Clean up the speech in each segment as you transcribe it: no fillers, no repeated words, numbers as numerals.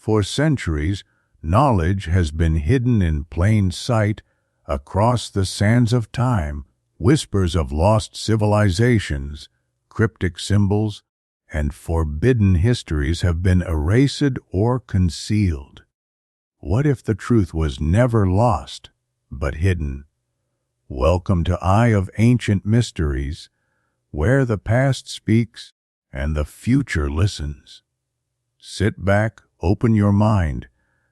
For centuries, knowledge has been hidden in plain sight across the sands of time. Whispers of lost civilizations, cryptic symbols, and forbidden histories have been erased or concealed. What if the truth was never lost, but hidden? Welcome to Eye of Ancient Mysteries, where the past speaks and the future listens. Sit back, open your mind,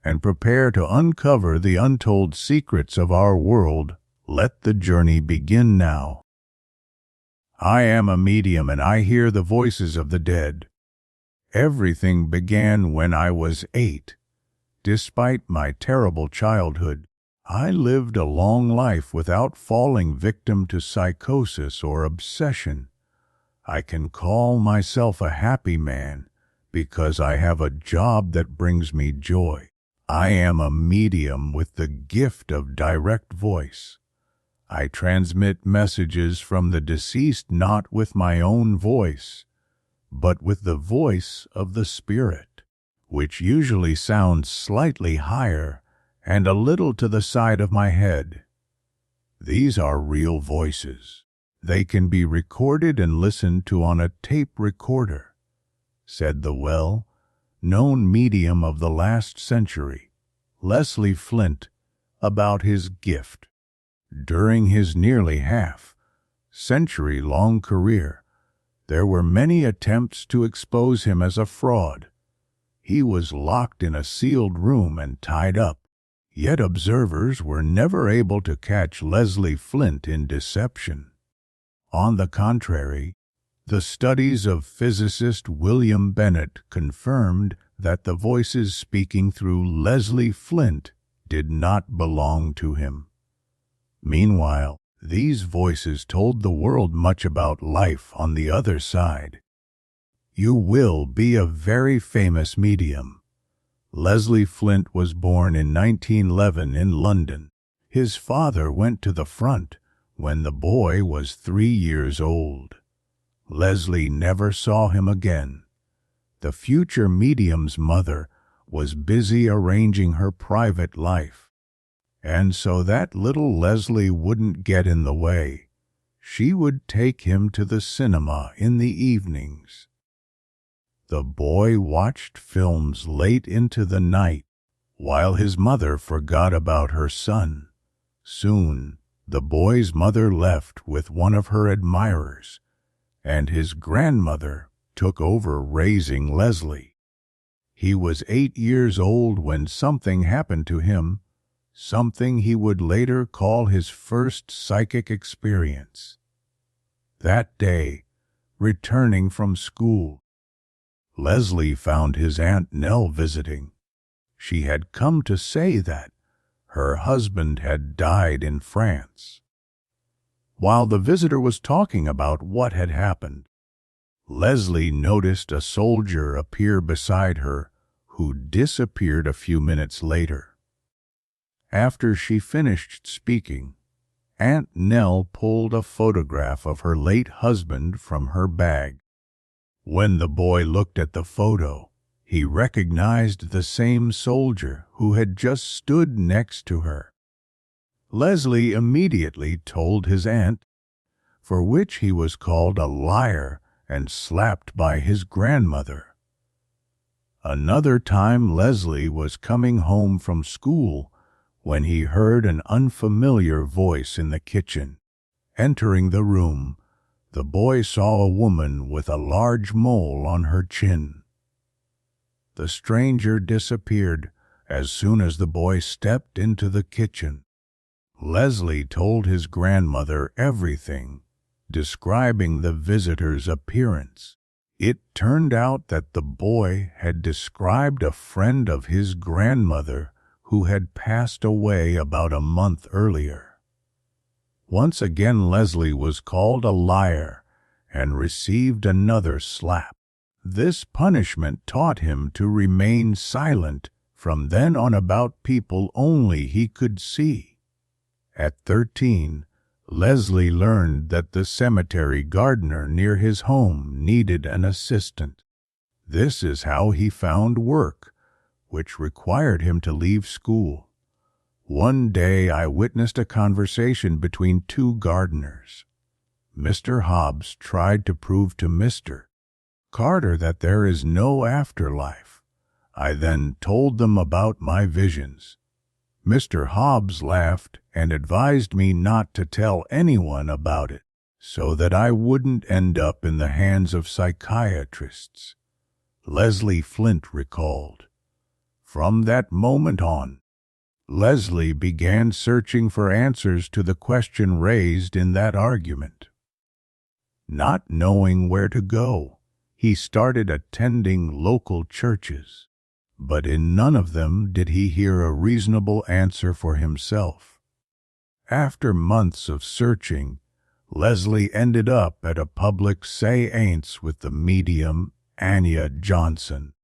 and prepare to uncover the untold secrets of our world. Let the journey begin now. I am a medium and I hear the voices of the dead. Everything began when I was 8. Despite my terrible childhood, I lived a long life without falling victim to psychosis or obsession. I can call myself a happy man because I have a job that brings me joy. I am a medium with the gift of direct voice. I transmit messages from the deceased not with my own voice, but with the voice of the spirit, which usually sounds slightly higher and a little to the side of my head. These are real voices. They can be recorded and listened to on a tape recorder, said the well-known medium of the last century, Leslie Flint, about his gift. During his nearly half-century-long career, there were many attempts to expose him as a fraud. He was locked in a sealed room and tied up, yet observers were never able to catch Leslie Flint in deception. On the contrary, the studies of physicist William Bennett confirmed that the voices speaking through Leslie Flint did not belong to him. Meanwhile, these voices told the world much about life on the other side. You will be a very famous medium. Leslie Flint was born in 1911 in London. His father went to the front when the boy was 3 years old. Leslie never saw him again. The future medium's mother was busy arranging her private life. And so that little Leslie wouldn't get in the way, she would take him to the cinema in the evenings. The boy watched films late into the night, while his mother forgot about her son. Soon, the boy's mother left with one of her admirers, and his grandmother took over raising Leslie. He was 8 years old when something happened to him, something he would later call his first psychic experience. That day, returning from school, Leslie found his Aunt Nell visiting. She had come to say that her husband had died in France. While the visitor was talking about what had happened, Leslie noticed a soldier appear beside her who disappeared a few minutes later. After she finished speaking, Aunt Nell pulled a photograph of her late husband from her bag. When the boy looked at the photo, he recognized the same soldier who had just stood next to her. Leslie immediately told his aunt, for which he was called a liar and slapped by his grandmother. Another time Leslie was coming home from school when he heard an unfamiliar voice in the kitchen. Entering the room, the boy saw a woman with a large mole on her chin. The stranger disappeared as soon as the boy stepped into the kitchen. Leslie told his grandmother everything, describing the visitor's appearance. It turned out that the boy had described a friend of his grandmother who had passed away about a month earlier. Once again Leslie was called a liar and received another slap. This punishment taught him to remain silent from then on about people only he could see. At 13, Leslie learned that the cemetery gardener near his home needed an assistant. This is how he found work, which required him to leave school. One day I witnessed a conversation between two gardeners. Mr. Hobbs tried to prove to Mr. Carter that there is no afterlife. I then told them about my visions. Mr. Hobbs laughed and advised me not to tell anyone about it, so that I wouldn't end up in the hands of psychiatrists. Leslie Flint recalled. From that moment on, Leslie began searching for answers to the question raised in that argument. Not knowing where to go, he started attending local churches, but in none of them did he hear a reasonable answer for himself. After months of searching, Leslie ended up at a public séance with the medium Anya Johnson.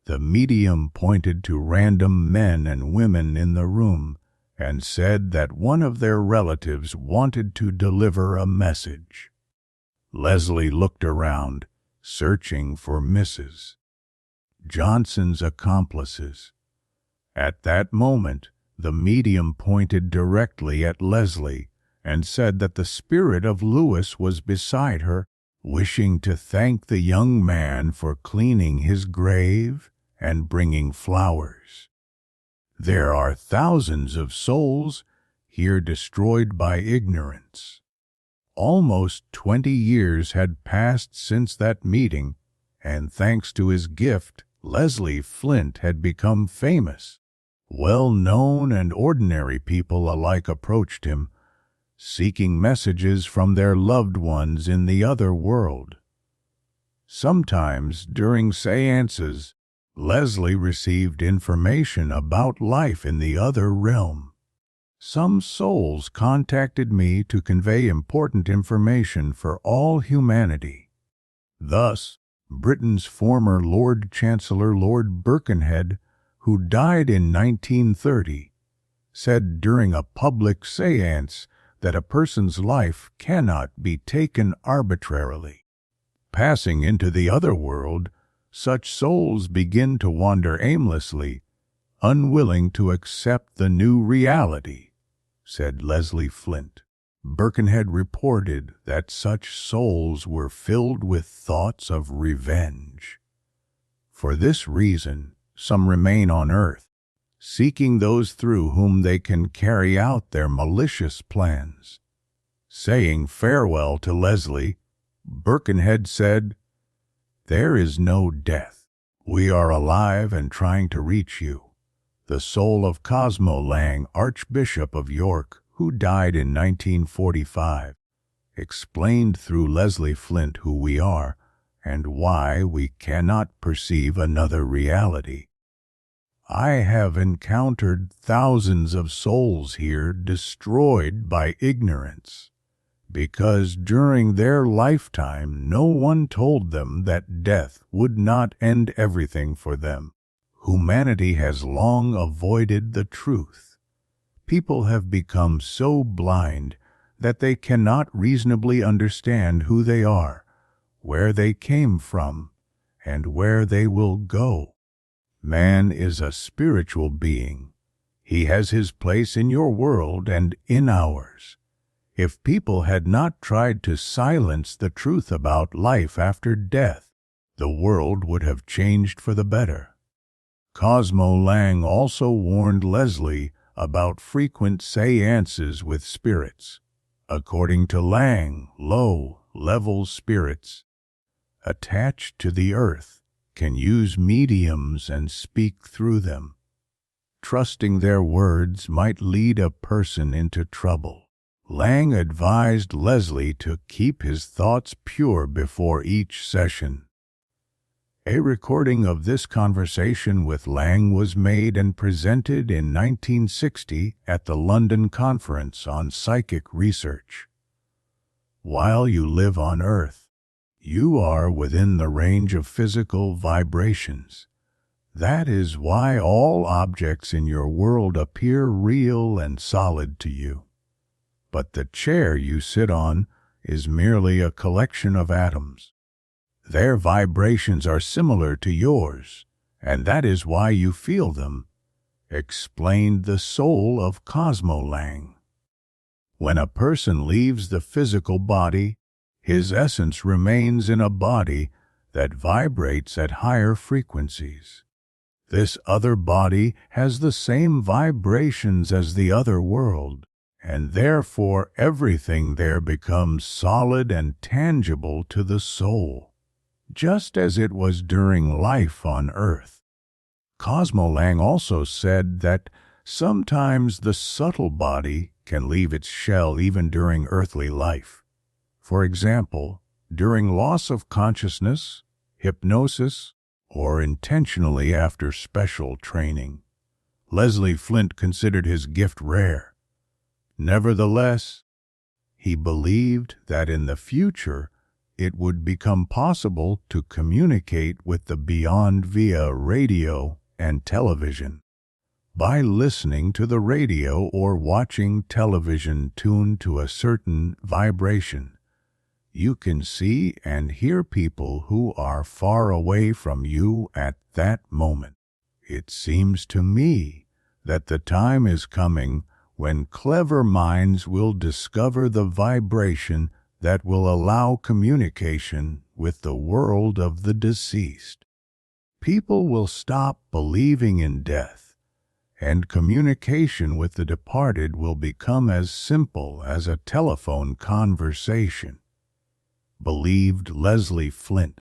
The medium pointed to random men and women in the room and said that one of their relatives wanted to deliver a message. Leslie looked around, searching for Mrs. Johnson's accomplices. At that moment, the medium pointed directly at Leslie and said that the spirit of Lewis was beside her, wishing to thank the young man for cleaning his grave and bringing flowers. There are thousands of souls here destroyed by ignorance. Almost 20 years had passed since that meeting, and thanks to his gift, Leslie Flint had become famous. Well-known and ordinary people alike approached him, seeking messages from their loved ones in the other world. Sometimes, during séances, Leslie received information about life in the other realm. Some souls contacted me to convey important information for all humanity. Thus, Britain's former Lord Chancellor Lord Birkenhead, who died in 1930, said during a public séance that a person's life cannot be taken arbitrarily. Passing into the other world, such souls begin to wander aimlessly, unwilling to accept the new reality, said Leslie Flint. Birkenhead reported that such souls were filled with thoughts of revenge. For this reason, some remain on earth, seeking those through whom they can carry out their malicious plans. Saying farewell to Leslie, Birkenhead said, "There is no death. We are alive and trying to reach you." The soul of Cosmo Lang, Archbishop of York, who died in 1945, explained through Leslie Flint who we are and why we cannot perceive another reality. I have encountered thousands of souls here destroyed by ignorance, because during their lifetime no one told them that death would not end everything for them. Humanity has long avoided the truth. People have become so blind that they cannot reasonably understand who they are, where they came from, and where they will go. Man is a spiritual being. He has his place in your world and in ours. If people had not tried to silence the truth about life after death, the world would have changed for the better. Cosmo Lang also warned Leslie about frequent séances with spirits. According to Lang, low-level spirits attached to the earth can use mediums and speak through them. Trusting their words might lead a person into trouble. Lang advised Leslie to keep his thoughts pure before each session. A recording of this conversation with Lang was made and presented in 1960 at the London Conference on Psychic Research. While you live on Earth, you are within the range of physical vibrations. That is why all objects in your world appear real and solid to you. But the chair you sit on is merely a collection of atoms. Their vibrations are similar to yours, and that is why you feel them, explained the soul of Cosmo Lang. When a person leaves the physical body, his essence remains in a body that vibrates at higher frequencies. This other body has the same vibrations as the other world, and therefore everything there becomes solid and tangible to the soul, just as it was during life on earth. Cosmo Lang also said that sometimes the subtle body can leave its shell even during earthly life. For example, during loss of consciousness, hypnosis, or intentionally after special training. Leslie Flint considered his gift rare. Nevertheless, he believed that in the future it would become possible to communicate with the beyond via radio and television. By listening to the radio or watching television tuned to a certain vibration, you can see and hear people who are far away from you at that moment. It seems to me that the time is coming when clever minds will discover the vibration that will allow communication with the world of the deceased. People will stop believing in death, and communication with the departed will become as simple as a telephone conversation, believed Leslie Flint.